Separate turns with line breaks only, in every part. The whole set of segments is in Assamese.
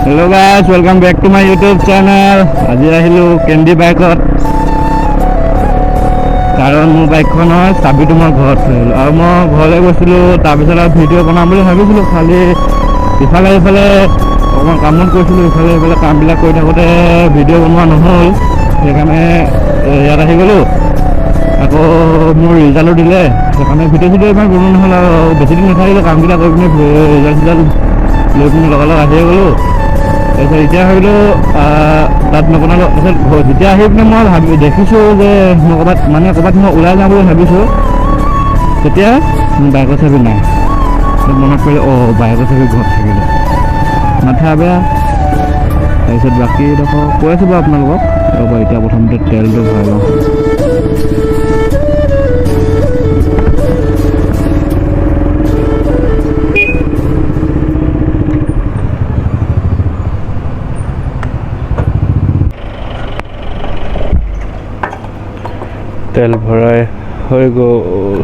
Hello guys, welcome back to my YouTube channel. আজি আহিলো কেন্ডি বাইকত কাৰণ মোৰ বাইকখনৰ চাবিটো মই ঘৰত থৈলো আৰু মই ঘৰলৈ গৈছিলো তাৰপিছত আৰু ভিডিঅ' বনাম বুলি ভাবিছিলো খালি ইফালে অকণমান কামত কৰিছিলো ইফালে কামবিলাক কৰি থাকোঁতে ভিডিঅ' বনোৱা নহ'ল সেইকাৰণে ইয়াত আহি গ'লো আকৌ মোৰ ৰিজাল্টো দিলে সেইকাৰণে ভিডিঅ' ইমান বনোৱা নহ'ল আৰু বেছি দিন নাথাকিলোঁ কামবিলাক কৰি পিনে ৰিজাল্ট লৈ পিনে লগালগ আহিয়ে গ'লোঁ তাৰপিছত এতিয়া ভাবিলোঁ তাত নবনালোঁ তাৰপিছত যেতিয়া আহি পিনে মই দেখিছোঁ যে মই ক'ৰবাত মই ওলাই যাওঁ বুলি ভাবিছোঁ তেতিয়া বাইকৰ চাবি নাই মনত পৰিলে বাইকৰ চাবি ঘৰত থাকিলে মাথা বেয়া তাৰপিছত বাকীডোখৰ কৈ আছোঁ বাৰু আপোনালোকক ৰ'ব এতিয়া প্ৰথমতে তেলটো ভৰাই লওঁ তেল ভৰাই হৈ গ'ল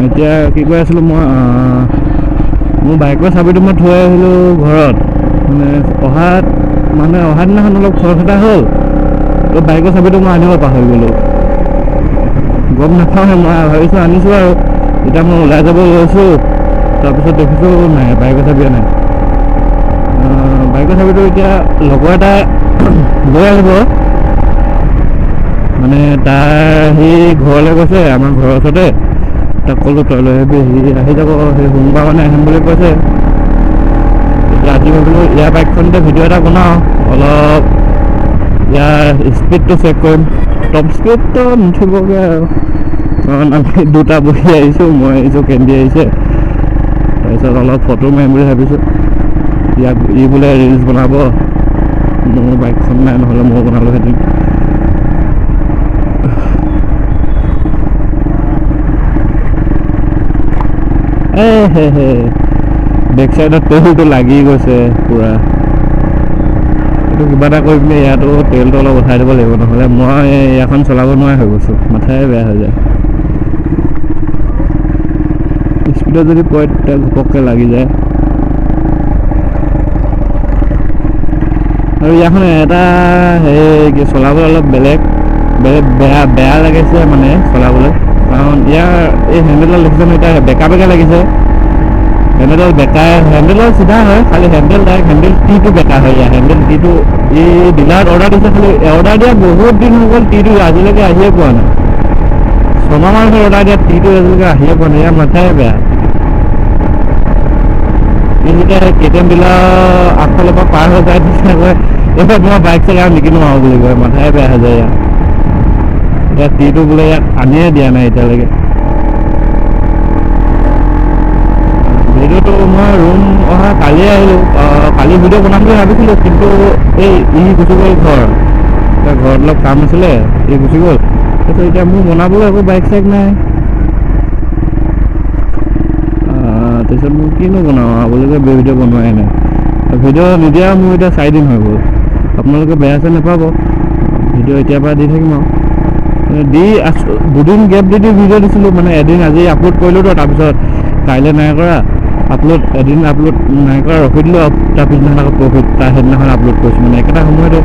এতিয়া কি কৈ আছিলোঁ মই মোৰ বাইকৰ চাবিটো মই থৈ আহিলোঁ ঘৰত অহা দিনাখন অলপ খৰখেদা হ'ল তো বাইকৰ চাবিটো মই আনিব পাহৰি গ'লোঁ গম নাপাওঁ মই ভাবিছোঁ আনিছোঁ আৰু এতিয়া মই ওলাই যাব লৈছোঁ তাৰপিছত দেখিছোঁ নাই বাইকৰ চাবি নাই বাইকৰ চাবিটো এতিয়া লগৰ এটা লৈ আহিব সি ঘৰলৈ গৈছে আমাৰ ঘৰৰ ওচৰতে তাক ক'লোঁ তই লৈ আহিবি সি আহি যাব সেই সোমবাৰ আহিম বুলি কৈছে এতিয়া আজি ভাবিলোঁ ইয়াৰ বাইকখনতে ভিডিঅ' এটা বনাওঁ অলপ ইয়াৰ স্পীডটো চেক কৰিম টপ স্পীডটো নুঠিবগৈ আৰু কাৰণ আমি দুটা বহি আহিছোঁ মই আহিছোঁ কেন্দি আহিছে তাৰপিছত অলপ ফটো মাৰিম বুলি ভাবিছোঁ ই বোলে ৰিলচ বনাব মোৰ বাইকখন নাই নহ'লে মই বনালোহেঁতেন বেক চাইডত তেলটো লাগি গৈছে পূৰা এইটো কিবা এটা কৰি পিনে ইয়াতো তেলটো অলপ উঠাই দিব লাগিব নহ'লে মই ইয়াখন চলাব নোৱাৰা হৈ গৈছোঁ মাথাই বেয়া হৈ যায় স্পীডত যদি পৰে তেল ঘপককৈ লাগি যায় আৰু ইয়াখন এটা কি চলাবলৈ অলপ বেয়া লাগিছে চলাবলৈ কাৰণ ইয়াৰ এই হেণ্ডেলডাল দেখিছে এতিয়া বেকা লাগিছে হেণ্ডেলৰ চিধা হয় খালি হেণ্ডেল টিটো বেকা হয় ইয়াৰ হেণ্ডেল টিটো এই ডিলাৰত অৰ্ডাৰ দিছে খালি অৰ্ডাৰ দিয়া বহুত দিন হৈ গ'ল টিটো আজিলৈকে আহিয়ে পোৱা নাই 6 মাহমান হ'ল অৰ্ডাৰ দিয়া টিটো আজিলৈকে আহিয়ে পোৱা নাই ইয়াৰ মাথাই বেয়া এতিয়া কেটিএম ডিলাৰ আগফালৰ পৰা পাৰ হৈ যায় কয় এইবাৰ মই বাইক চলাই নিকিনো আৰু বুলি কয় মাথাই বেয়া হৈ যায় এতিয়া টিটো বোলে ইয়াত আনিয়ে দিয়া নাই এতিয়ালৈকে ভিডিঅ'টো মই ৰুম অহা কালিয়ে আহিলোঁ কালি ভিডিঅ' বনাম বুলি ভাবিছিলোঁ কিন্তু ই গুচি গ'ল ঘৰত অলপ কাম আছিলে গুচি গ'ল তাৰপিছত এতিয়া মোৰ বনাবলৈ একো বাইক চাইক নাই তাৰপিছত মোৰ কিনো বনাওঁ আপোনালোকে ভিডিঅ' বনোৱাই নাই ভিডিঅ' নিদিয়া মোৰ এতিয়া 4 দিন হৈ গ'ল আপোনালোকে বেয়া চেয়া নাপাব ভিডিঅ' এতিয়াৰ পৰা দি থাকিম আৰু দি আছোঁ 2 দিন গেপ দি ভিডিঅ' দিছিলোঁ এদিন আজি আপলোড কৰিলোঁ তাৰপিছত কাইলৈ নাই কৰা এদিন আপলোড নাই কৰা ৰখি দিলোঁ তাৰ পিছদিনাখন আকৌ সেইদিনাখন আপলোড কৰিছোঁ একেটা সময়তে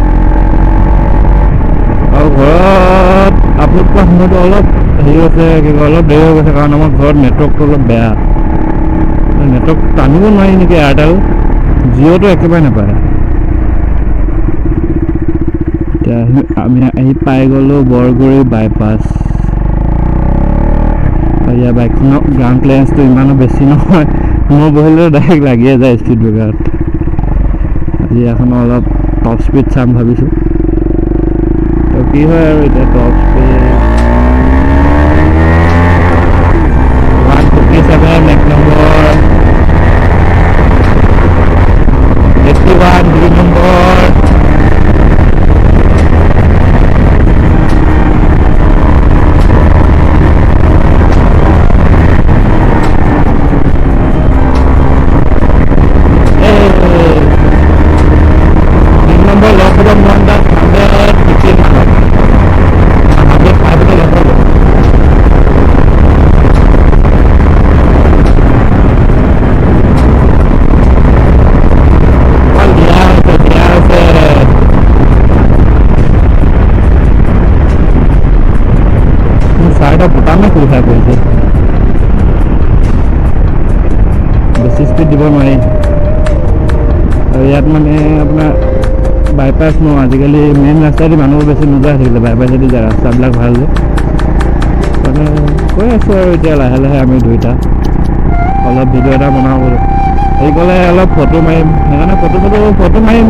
আৰু ঘৰত আপলোড কৰা সময়টো অলপ হৈছে অলপ দেৰি হৈ গৈছে কাৰণ আমাৰ ঘৰত নেটৱৰ্কটো অলপ বেয়া নেটৱৰ্ক টানিব নোৱাৰি নেকি এয়াৰটেল জিঅ'টো একেবাৰে নাপায় এতিয়া আমি আহি পাই গ'লোঁ বৰগুৰি বাইপাছ ইয়াৰ বাইকখনৰ গ্ৰাউণ্ড ক্লিয়াৰেঞ্চটো ইমানো বেছি নহয় মই বহিলেও ডাইৰেক্ট লাগিয়ে যায় স্পীড ব্ৰেকাৰত আজি এখন অলপ টপ স্পীড চাম ভাবিছোঁ তো কি হয় আৰু এতিয়া টপ স্পীড 157 1 নম্বৰ 81 2 নম্বৰ আৰু ইয়াত মানে আপোনাৰ বাইপাছ ন, আজিকালি মেইন ৰাস্তাইদি মানুহ বেছি নোযোৱা থাকিলে, বাইপাছেদি যায়, ৰাস্তাবিলাক ভাল যে মানে কৈ আছোঁ আৰু এতিয়া লাহে লাহে আমি দুইটা অলপ ভিডিঅ' এটা বনাওঁ বোলো। হেৰি ক'লে অলপ ফটো মাৰিম, সেইকাৰণে ফটো মাৰিম।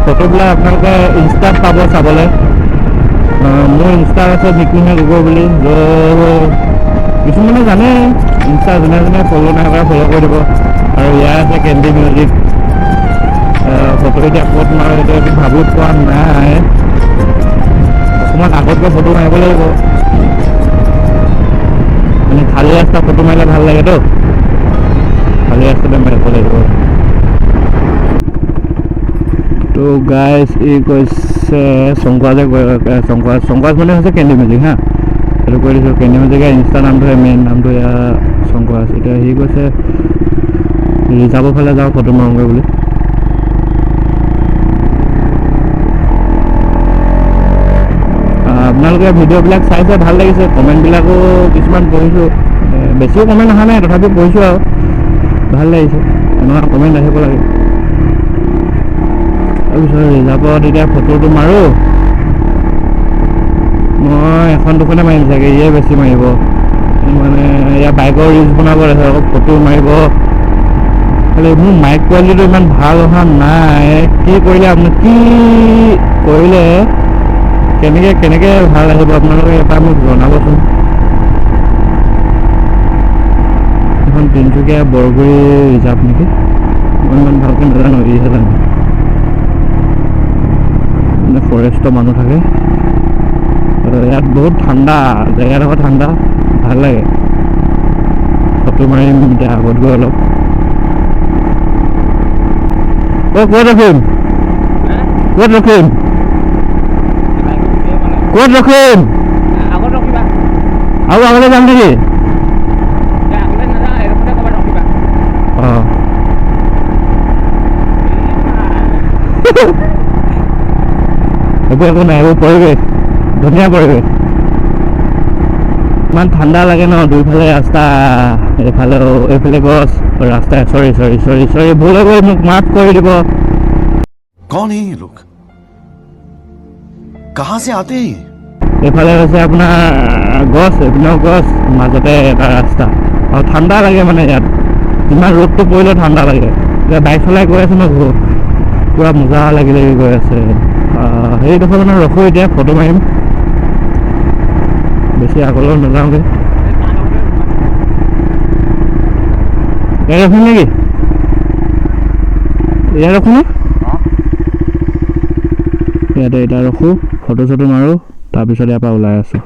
ফটোবিলাক আপোনালোকে ইনষ্টাত পাব চাবলৈ। মোৰ ইনষ্টাত আছে নিকুঞ্জ গগৈ বুলি, কিছুমানে জানে ইনষ্টা, যোনে যোনে ফ'ল' নাই কৰা ফ'ল' কৰি দিব। আৰু ইয়াৰ আছে কেণ্ডি মিউজিক। ফটো এতিয়া ক'ত মাৰোঁ এতিয়া এইটো ভাবি পোৱা নাই, অকণমান আগতকৈ ফটো মাৰিব লাগিব। মানে খালী ৰাস্তা ফটো মাৰিলে ভাল লাগেতো, খালী ৰাস্তাতে মাৰিব লাগিব। তো গাইজ ই কৈছে শংকৰাজ মানে হৈছে কেণ্ডি মিউজিক হা, সেইটো কৈ দিছোঁ। কেণ্ডি মিউজিকৰ ইনষ্টা নামটোহে, মেইন নামটো এয়া শংকৰাজ। এতিয়া সি কৈছে ৰিজাৰ্ভৰ ফালে যাওঁ ফটো মাৰোঁগৈ বুলি। আপোনালোকে ভিডিঅ'বিলাক চাইছে, ভাল লাগিছে। কমেণ্টবিলাকো কিছুমান পঢ়িছোঁ, বেছিও কমেণ্ট অহা নাই, তথাপিও পঢ়িছোঁ আৰু ভাল লাগিছে। এনেকুৱা কমেণ্ট আহিব লাগে। তাৰপিছত ৰিজাৰ্ভত এতিয়া ফটোটো মাৰোঁ। মই এখন দুখনে মাৰিম চাগে, ইয়ে বেছি মাৰিব মানে, ইয়াৰ বাইকৰ ৰিলচ বনাব আছে, আকৌ ফটো মাৰিব। খালি মোৰ মাইক কোৱালিটিটো ইমান ভাল অহা নাই। কি কৰিলে কেনেকৈ ভাল আহিব আপোনালোকে এবাৰ মোক জনাবচোন। এখন তিনিচুকীয়া বৰগুৰি ৰিজাৰ্ভ নেকি, মই ইমান ভালকৈ নাজানো, ইহে জানো। মানে ফৰেষ্টৰ মানুহ থাকে। ইয়াত বহুত ঠাণ্ডা, জেগাডোখৰ ঠাণ্ডা, ভাল লাগে। ফটো মাৰিম এতিয়া আগত গৈ অলপ। ক'ত ৰখিম? আৰু আগলৈ যাম নেকি? অঁ এইবোৰ একো নাই, এইবোৰ পৰিৱেশ, ধুনীয়া পৰিৱেশ। ইমান ঠাণ্ডা লাগে ন, দুইফালে ৰাস্তা, এইফালে গছ, ৰাস্তা। চৰি ভুল হৈ গ'ল, মোক মাফ কৰি দিব।
कौन है ये लोग? कहां से आते हैं?
এইফালে হৈছে আপোনাৰ গছ, এইপিনেও গছ, মাজতে এটা ৰাস্তা। আৰু ঠাণ্ডা লাগে মানে ইয়াত, ইমান ৰ'দটো পৰিলেও ঠাণ্ডা লাগে। এতিয়া বাইক চলাই গৈ আছোঁ ন, পূৰা মজা লাগি গৈ আছে। সেইডোখৰ মানে ৰখোঁ, এতিয়া ফটো মাৰিম, বেছি আগলৈ নাযাওঁগৈ। ইয়াত ৰখিম নেকি? ইয়াত ৰখোঁ নে? ইয়াতে এতিয়া ৰখোঁ, ফটো চটো মাৰোঁ, তাৰপিছত ইয়াৰ পৰা ওলাই আছোঁ।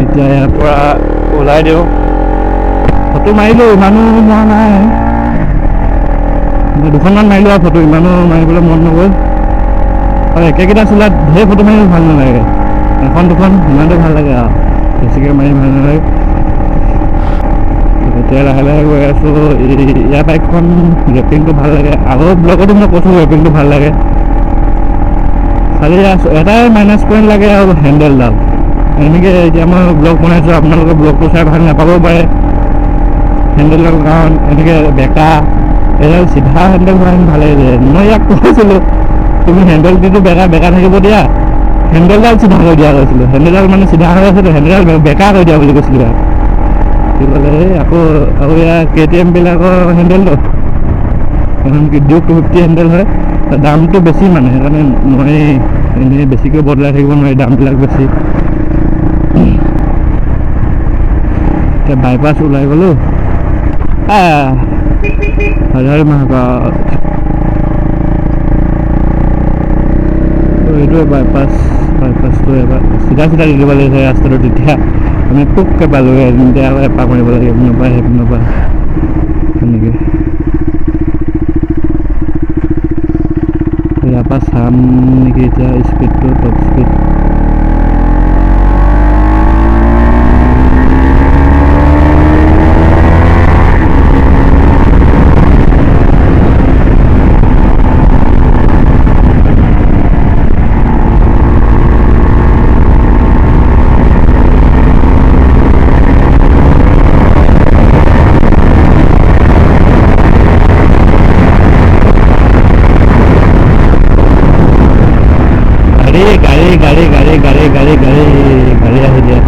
এতিয়া ইয়াৰ পৰা ওলাই দিওঁ, ফটো মাৰিলোঁ, ইমানো মৰা নাই, দুখনমান মাৰিলোঁ আৰু ফটো, ইমানো মাৰিবলৈ মন নগ'ল। আৰু একেকেইটা চোলাত ঢেৰ ফটো মাৰিও ভাল নালাগে, এখন দুখন ইমানটো ভাল লাগে আৰু বেছিকৈ মাৰি ভাল নালাগে। এতিয়া লাহে লাহে গৈ আছোঁ। ইয়াৰ বাইকখন ৰেপিংটো ভাল লাগে, আগৰ ব্লগতো মই কৈছোঁ ৰেপিংটো ভাল লাগে। খালি এটাই মাইনাছ পইণ্ট লাগে, আৰু হেণ্ডেলডাল। এনেকৈ এতিয়া মই ব্লগ বনাইছোঁ, আপোনালোকে ব্লগটো চাই ভাল নাপাবও পাৰে, হেণ্ডেলৰ কাৰণ এনেকৈ বেকা, এডাল চিধা হেণ্ডেল হোৱা ভালেই যে। মই ইয়াক কৈছিলোঁ তুমি হেণ্ডেলটো বেকা থাকিব দিয়া, হেণ্ডেলডাল চিধা কৰি দিয়া কৈছিলোঁ। হেণ্ডেলডাল মানে চিধা হৈ আছেতো, হেণ্ডেলডাল বেকা কৰি দিয়া বুলি কৈছিলোঁ ইয়াক। কি ক'লে আকৌ ইয়াৰ KTM বিলাকৰ হেণ্ডেলটো এখন ডিউক 250 হেণ্ডেল হয়, দামটো বেছি মানে, সেইকাৰণে নোৱাৰি, এনেই বেছিকৈ বদলাই থাকিব নোৱাৰি, দামবিলাক বেছি। এতিয়া বাইপাছ ওলাই গ'লোঁ, হাজাৰ মহাকাল। এইটোৱে বাইপাছটো এবাৰ চিধা দি দিব লাগিছে ৰাস্তাটো, তেতিয়া আমি পুককৈ পালোঁ। এতিয়া আকৌ এপাক মাৰিব লাগে, এইপিনৰ পৰা সেইপিনৰ পৰা, তেনেকৈ। ইয়াৰ পৰা চাম নেকি এতিয়া স্পীডটো, টপ স্পীড। গাড়ী আহি দিয়ে।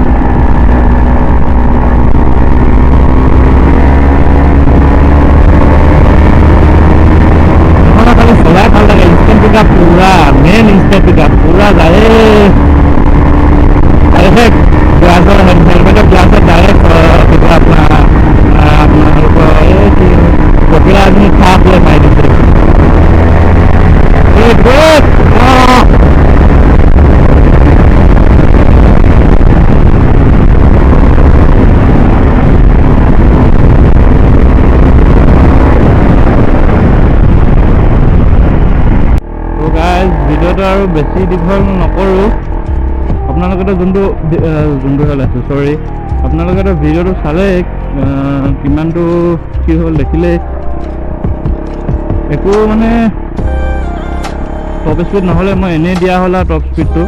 খালি চলাই ভাল লাগে, ইনষ্টেণ্ট পিক আপ পুৰা, মেইন ইনষ্টেণ্ট পিক আপ পুৰা যায়। ডাইৰেক্ট গ্লাছৰ হেলমেটৰ গ্লাছত ডাইৰেক্ট আপোনালোকৰ এই কি পপুলাৰ আপুনি খাপ লৈ মাৰি দিছে। ভিডিঅ'টো আৰু বেছি দীঘল নকৰোঁ। আপোনালোকেতো যোনটো হ'ল আছে চৰি, আপোনালোকেতো ভিডিঅ'টো চালেই কিমানটো কি হ'ল দেখিলেই। একো মানে টপ স্পীড নহ'লে মই এনেই দিয়া হ'ল আৰু টপ স্পীডটো।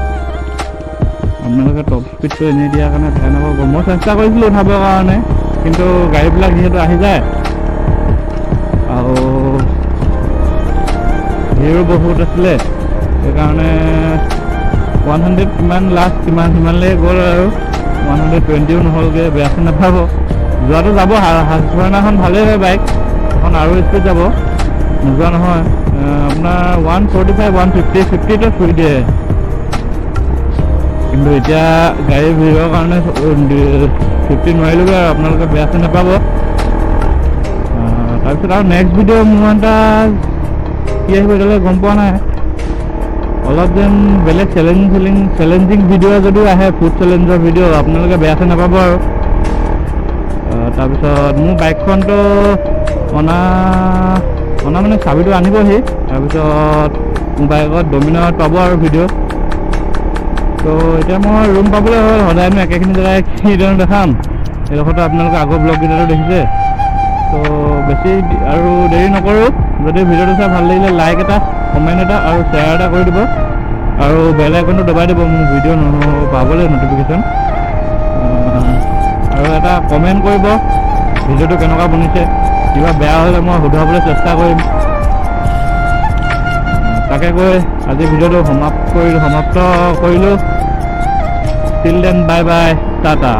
আপোনালোকে টপ স্পীডটো এনেই দিয়াৰ কাৰণে বেয়া নাপাব। মই চেষ্টা কৰিছিলোঁ উঠাবৰ কাৰণে, কিন্তু গাড়ীবিলাক যিহেতু আহি যায় আৰু ভিৰো বহুত আছিলে, সেইকাৰণে 100 কিমান লাষ্ট সিমানলৈকে গ'ল আৰু 120ও নহ'লগৈ। বেয়াটো নাপাব, যোৱাটো যাব। হাছনাখন ভালেই হয় বাইক, এখন আৰু স্পীড যাব, নোযোৱা নহয়। আপোনাৰ 145 150 50টো চুই দিয়ে, কিন্তু এতিয়া গাড়ী ভিৰৰ কাৰণে 50 নোৱাৰিলোগৈ আৰু আপোনালোকে বেয়াটো নাপাব। তাৰপিছত আৰু নেক্সট ভিডিঅ' মোৰ এটা কি আহিব এতিয়ালৈ গম পোৱা নাই। অলপ যেন বেলেগ চেলেঞ্জিং ভিডিঅ' যদিও আহে, ফুড চেলেঞ্জৰ ভিডিঅ', আপোনালোকে বেয়াটো নাপাব আৰু। তাৰপিছত মোৰ বাইকখনটো অনা মানে চাবিটো আনিবহি। তাৰপিছত মোৰ বাইকত ডমিনাৰত পাব আৰু ভিডিঅ'। তো এতিয়া মই ৰুম পাবলৈ হ'ল, সদায়নো একেখিনি জেগাই কিদৰে দেখাম। এইডোখৰতো আপোনালোকে আগৰ ব্লগকেইটাতো দেখিছে। তো বেছি আৰু দেৰি নকৰোঁ। যদি ভিডিঅ'টো চাই ভাল লাগিলে লাইক এটা, কমেণ্ট এটা আৰু শ্বেয়াৰ এটা কৰি দিব, আৰু বেল আইকনটো দবাই দিব মোৰ ভিডিঅ' পাবলৈ নটিফিকেশ্যন। আৰু এটা কমেণ্ট কৰিব ভিডিঅ'টো কেনেকুৱা বনিছে। কিবা বেয়া হ'লে মই শুধৰাবলৈ চেষ্টা কৰিম। তাকে কৈ আজি ভিডিঅ'টো সমাপ্ত কৰিলোঁ। Till then bye bye, Tata.